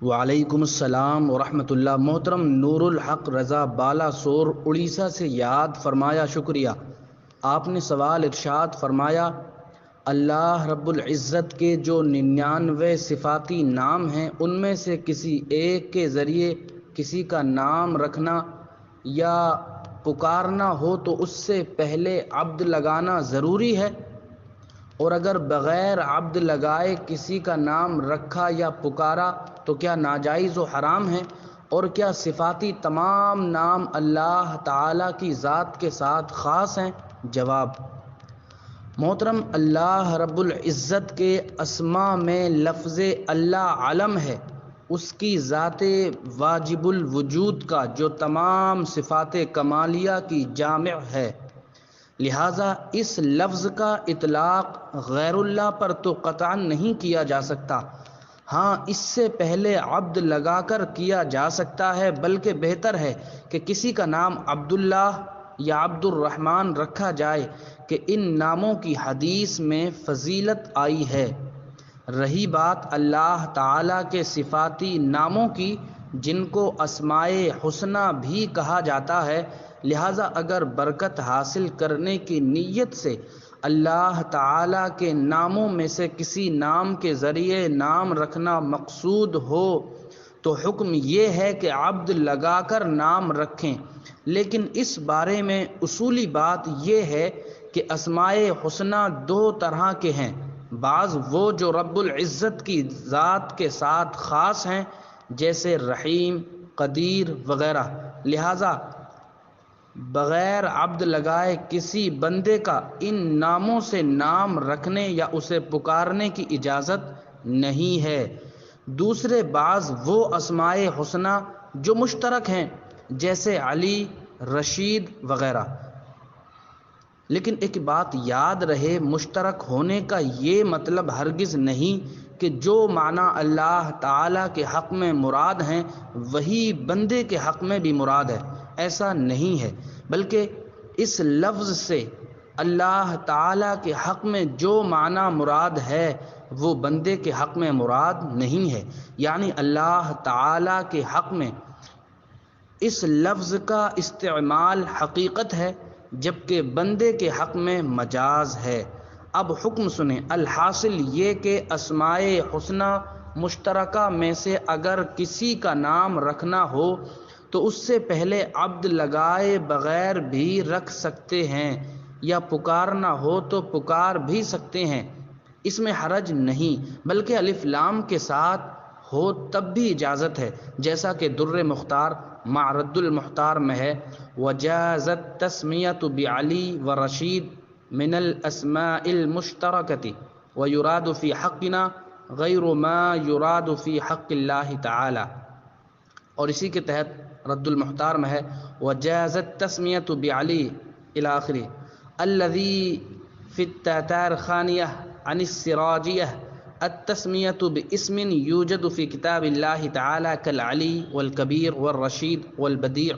وعلیکم السلام ورحمۃ اللہ۔ محترم نور الحق رضا بالا سور اڑیسہ سے یاد فرمایا، شکریہ۔ آپ نے سوال ارشاد فرمایا، اللہ رب العزت کے جو 99 صفاتی نام ہیں ان میں سے کسی ایک کے ذریعے کسی کا نام رکھنا یا پکارنا ہو تو اس سے پہلے عبد لگانا ضروری ہے، اور اگر بغیر عبد لگائے کسی کا نام رکھا یا پکارا تو کیا ناجائز و حرام ہے؟ اور کیا صفاتی تمام نام اللہ تعالیٰ کی ذات کے ساتھ خاص ہیں؟ جواب: محترم، اللہ رب العزت کے اسماء میں لفظ اللہ علم ہے، اس کی ذات واجب الوجود کا جو تمام صفات کمالیہ کی جامع ہے، لہٰذا اس لفظ کا اطلاق غیر اللہ پر تو قطعاً نہیں کیا جا سکتا۔ ہاں، اس سے پہلے عبد لگا کر کیا جا سکتا ہے، بلکہ بہتر ہے کہ کسی کا نام عبداللہ یا عبد الرحمن رکھا جائے کہ ان ناموں کی حدیث میں فضیلت آئی ہے۔ رہی بات اللہ تعالیٰ کے صفاتی ناموں کی، جن کو اسمائے حسنی بھی کہا جاتا ہے، لہٰذا اگر برکت حاصل کرنے کی نیت سے اللہ تعالیٰ کے ناموں میں سے کسی نام کے ذریعے نام رکھنا مقصود ہو تو حکم یہ ہے کہ عبد لگا کر نام رکھیں، لیکن اس بارے میں اصولی بات یہ ہے کہ اسمائے حسنی دو طرح کے ہیں، بعض وہ جو رب العزت کی ذات کے ساتھ خاص ہیں جیسے رحیم، قدیر وغیرہ، لہٰذا بغیر عبد لگائے کسی بندے کا ان ناموں سے نام رکھنے یا اسے پکارنے کی اجازت نہیں ہے۔ دوسرے بعض وہ اسمائے حسنی جو مشترک ہیں جیسے علی، رشید وغیرہ، لیکن ایک بات یاد رہے، مشترک ہونے کا یہ مطلب ہرگز نہیں کہ جو معنی اللہ تعالیٰ کے حق میں مراد ہیں وہی بندے کے حق میں بھی مراد ہے، ایسا نہیں ہے، بلکہ اس لفظ سے اللہ تعالیٰ کے حق میں جو معنی مراد ہے وہ بندے کے حق میں مراد نہیں ہے، یعنی اللہ تعالیٰ کے حق میں اس لفظ کا استعمال حقیقت ہے، جبکہ بندے کے حق میں مجاز ہے۔ اب حکم سنیں، الحاصل یہ کہ اسمائے حسنی مشترکہ میں سے اگر کسی کا نام رکھنا ہو تو اس سے پہلے عبد لگائے بغیر بھی رکھ سکتے ہیں، یا پکارنا ہو تو پکار بھی سکتے ہیں، اس میں حرج نہیں، بلکہ الف لام کے ساتھ ہو تب بھی اجازت ہے، جیسا کہ در مختار معرض المختار میں ہے، وجازت تسمیۃ بعلی ورشید من الاسماء المشترکۃ ویراد فی حقنا غیر ما یراد فی حق اللہ تعالی، اور اسی کے تحت رد المختار میں ہے، وجازت تسمیۃ بعلی الی آخر الذی فی التتار خانیہ عن السراجیہ التسمیۃ باسم یوجد فی کتاب اللہ تعالی کالعلی والکبیر والرشید والبدیع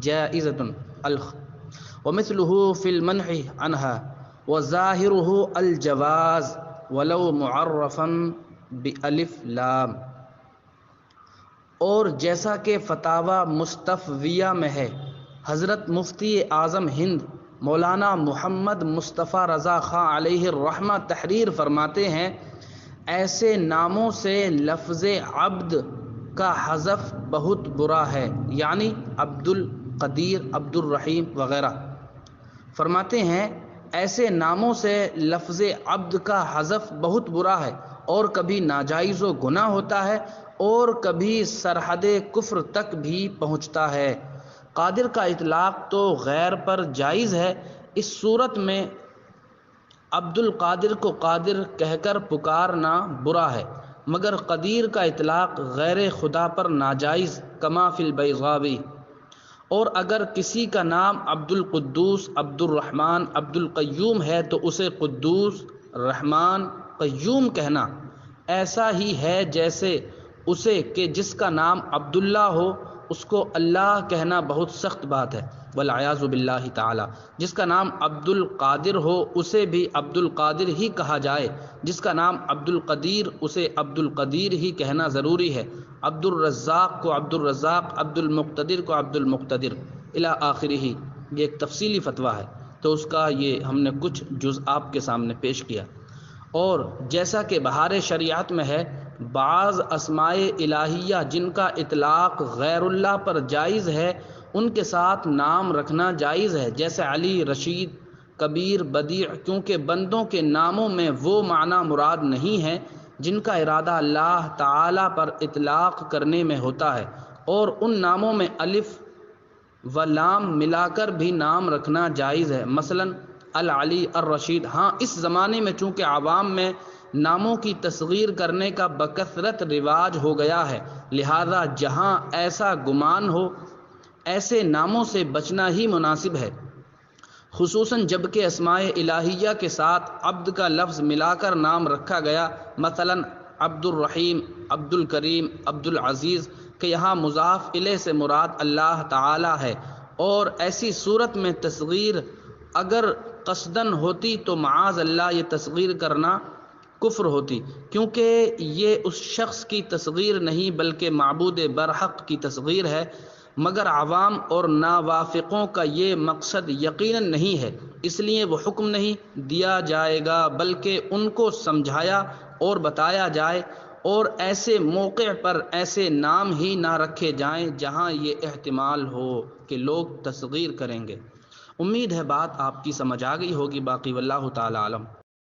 جائزۃ ومثلہ فی المنع عنها وظاہرہ الجواز ولو معرفا بالف لام۔ اور جیسا کہ فتاوی مستفویہ میں ہے، حضرت مفتی اعظم ہند مولانا محمد مصطفیٰ رضا خاں علیہ الرحمہ تحریر فرماتے ہیں، ایسے ناموں سے لفظ عبد کا حذف بہت برا ہے، یعنی عبد القدیر، عبد الرحیم وغیرہ۔ فرماتے ہیں ایسے ناموں سے لفظ عبد کا حذف بہت برا ہے، اور کبھی ناجائز و گناہ ہوتا ہے اور کبھی سرحد کفر تک بھی پہنچتا ہے۔ قادر کا اطلاق تو غیر پر جائز ہے، اس صورت میں عبد القادر کو قادر کہہ کر پکارنا برا ہے، مگر قدیر کا اطلاق غیر خدا پر ناجائز، کما فی البیضاوی۔ اور اگر کسی کا نام عبد القدوس، عبد الرحمن، عبد القیوم ہے تو اسے قدوس، رحمان، قیوم کہنا ایسا ہی ہے جیسے اسے کہ جس کا نام عبداللہ ہو اس کو اللہ کہنا بہت سخت بات ہے، والعیاذ باللہ تعالی۔ جس کا نام عبد القادر ہو اسے بھی عبد القادر ہی کہا جائے، جس کا نام عبد القدیر اسے عبد القدیر ہی کہنا ضروری ہے، عبد الرزاق کو عبد الرزاق، عبد المقتدر کو عبد المقتدر الی آخرہ۔ یہ ایک تفصیلی فتویٰ ہے، تو اس کا یہ ہم نے کچھ جز آپ کے سامنے پیش کیا۔ اور جیسا کہ بہار شریعت میں ہے، بعض اسماء الہیہ جن کا اطلاق غیر اللہ پر جائز ہے ان کے ساتھ نام رکھنا جائز ہے، جیسے علی، رشید، کبیر، بدیع، کیونکہ بندوں کے ناموں میں وہ معنی مراد نہیں ہے جن کا ارادہ اللہ تعالی پر اطلاق کرنے میں ہوتا ہے، اور ان ناموں میں الف و لام ملا کر بھی نام رکھنا جائز ہے، مثلا العلی، الرشید۔ ہاں اس زمانے میں چونکہ عوام میں ناموں کی تصغیر کرنے کا بکثرت رواج ہو گیا ہے، لہذا جہاں ایسا گمان ہو ایسے ناموں سے بچنا ہی مناسب ہے، خصوصاً جب کہ اسماء الہیہ کے ساتھ عبد کا لفظ ملا کر نام رکھا گیا، مثلا عبد الرحیم، عبد الکریم، عبد العزیز، کہ یہاں مضاف الیہ سے مراد اللہ تعالی ہے، اور ایسی صورت میں تصغیر اگر قصدن ہوتی تو معاذ اللہ یہ تصغیر کرنا کفر ہوتی، کیونکہ یہ اس شخص کی تصغیر نہیں بلکہ معبود برحق کی تصغیر ہے، مگر عوام اور ناوافقوں کا یہ مقصد یقیناً نہیں ہے، اس لیے وہ حکم نہیں دیا جائے گا بلکہ ان کو سمجھایا اور بتایا جائے، اور ایسے موقع پر ایسے نام ہی نہ رکھے جائیں جہاں یہ احتمال ہو کہ لوگ تصغیر کریں گے۔ امید ہے بات آپ کی سمجھ آ گئی ہوگی، باقی واللہ تعالی عالم۔